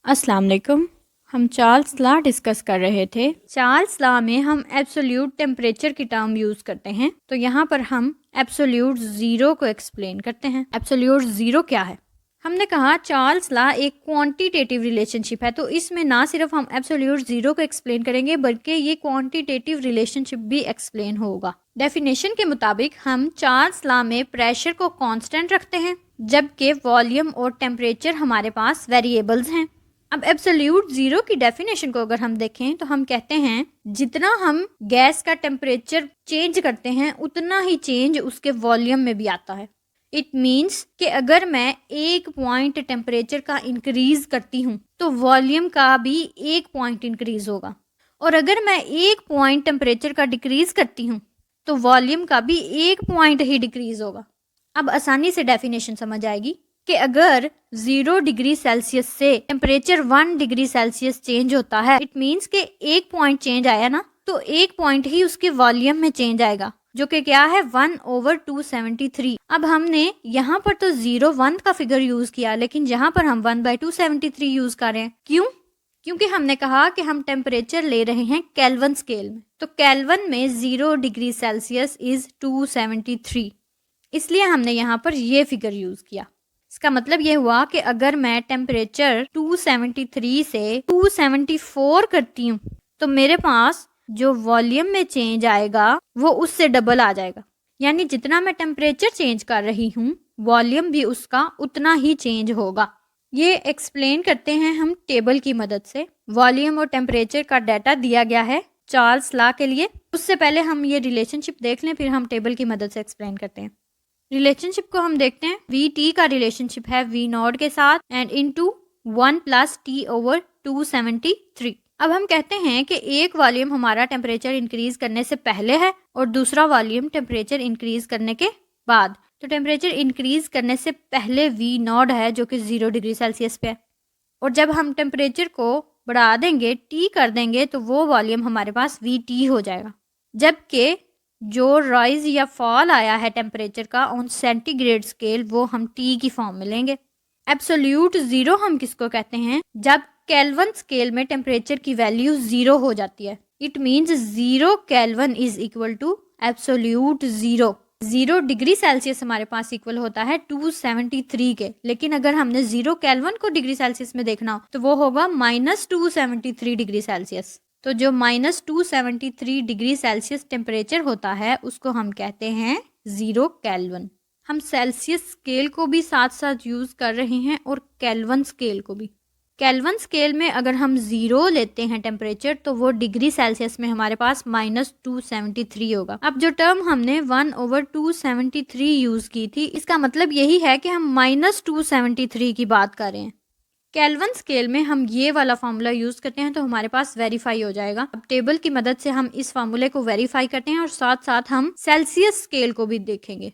अस्सलाम वालेकुम। हम चार्ल्स लॉ डिस्कस कर रहे थे। चार्ल्स लॉ में हम एब्सोल्यूट टेम्परेचर की टर्म यूज़ करते हैं, तो यहाँ पर हम एब्सोल्यूट ज़ीरो को एक्सप्लेन करते हैं। एब्सोल्यूट ज़ीरो क्या है? हमने कहा चार्ल्स लॉ एक क्वांटिटेटिव रिलेशनशिप है, तो इसमें ना सिर्फ हम एब्सोल्यूट ज़ीरो को एक्सप्लेन करेंगे बल्कि ये क्वांटिटेटिव रिलेशनशिप भी एक्सप्लेन होगा। डेफिनेशन के मुताबिक हम चार्ल्स लॉ में प्रेशर को कांस्टेंट रखते हैं, जबकि वॉल्यूम और टेम्परेचर हमारे पास वेरिएबल्स हैं। अब एब्सोल्यूट ज़ीरो की डेफिनेशन को अगर हम देखें तो हम कहते हैं जितना हम गैस का टेम्परेचर चेंज करते हैं उतना ही चेंज उसके वॉल्यूम में भी आता है। इट मीन्स कि अगर मैं 1 पॉइंट टेम्परेचर का इंक्रीज करती हूँ तो वॉल्यूम का भी 1 पॉइंट इंक्रीज होगा, और अगर मैं 1 पॉइंट टेम्परेचर का डिक्रीज करती हूँ तो वॉल्यूम का भी 1 पॉइंट ही डिक्रीज होगा। अब आसानी से डेफिनेशन समझ आएगी कि अगर 0 डिग्री सेल्सियस से टेम्परेचर 1 डिग्री सेल्सियस चेंज होता है, इट मीन्स कि 1 पॉइंट चेंज आया ना, तो 1 पॉइंट ही उसके वॉल्यूम में चेंज आएगा, जो कि क्या है 1/273। अब हमने यहाँ पर तो 0 1 का फिगर यूज किया, लेकिन यहाँ पर हम 1/273 यूज कर रहे हैं। क्यों? क्योंकि हमने कहा कि हम टेम्परेचर ले रहे हैं केल्विन स्केल में, तो केल्विन में 0 डिग्री सेल्सियस इज 273, इसलिए हमने यहाँ पर ये फिगर यूज किया। इसका मतलब ये हुआ कि अगर मैं टेम्परेचर 273 से 274 करती हूँ तो मेरे पास जो वॉल्यूम में चेंज आएगा वो उससे डबल आ जाएगा। यानी जितना मैं टेम्परेचर चेंज कर रही हूँ वॉल्यूम भी उसका उतना ही चेंज होगा। ये एक्सप्लेन करते हैं हम टेबल की मदद से। वॉल्यूम और टेम्परेचर का डाटा दिया गया है चार्ल्स लॉ के लिए। उससे पहले हम ये रिलेशनशिप देख लें, फिर हम टेबल की मदद से एक्सप्लेन करते हैं। रिलेशनशिप को हम देखते हैं। वी टी का रिलेशनशिप है वी नॉट के साथ एंड इनटू 1 + T/273। अब हम कहते हैं कि एक वॉल्यूम हमारा टेम्परेचर इंक्रीज करने से पहले है और दूसरा वॉल्यूम टेम्परेचर इंक्रीज करने के बाद। तो टेम्परेचर इंक्रीज करने से पहले वी नॉट है जो कि 0 डिग्री सेल्सियस पे है, और जब हम टेम्परेचर को बढ़ा देंगे टी कर देंगे तो वो वॉल्यूम हमारे पास वी टी हो जाएगा। जबकि जो राइज या फॉल आया है टेम्परेचर का ऑन सेंटीग्रेड स्केल वो हम टी की फॉर्म में लेंगे। एब्सोल्यूट ज़ीरो हम किसको कहते हैं? जब केल्विन स्केल में टेम्परेचर की वैल्यू 0 हो जाती है। It means 0 Kelvin is equal to absolute zero. 0 degree Celsius हमारे पास इक्वल होता है 273 के, लेकिन अगर हमने 0 केल्विन को डिग्री सेल्सियस में देखना हो तो वो होगा -273 डिग्री सेल्सियस। तो जो -273 डिग्री सेल्सियस टेम्परेचर होता है उसको हम कहते हैं 0 केल्विन। हम सेल्सियस स्केल को भी साथ साथ यूज कर रहे हैं और केल्विन स्केल को भी। केल्विन स्केल में अगर हम 0 लेते हैं टेम्परेचर तो वो डिग्री सेल्सियस में हमारे पास -273 होगा। अब जो टर्म हमने 1/273 यूज की थी, इसका मतलब यही है कि हम -273 की बात कर रहे हैं। केल्विन स्केल में हम ये वाला फार्मूला यूज करते हैं तो हमारे पास वेरीफाई हो जाएगा। अब टेबल की मदद से हम इस फार्मूले को वेरीफाई करते हैं और साथ साथ हम सेल्सियस स्केल को भी देखेंगे।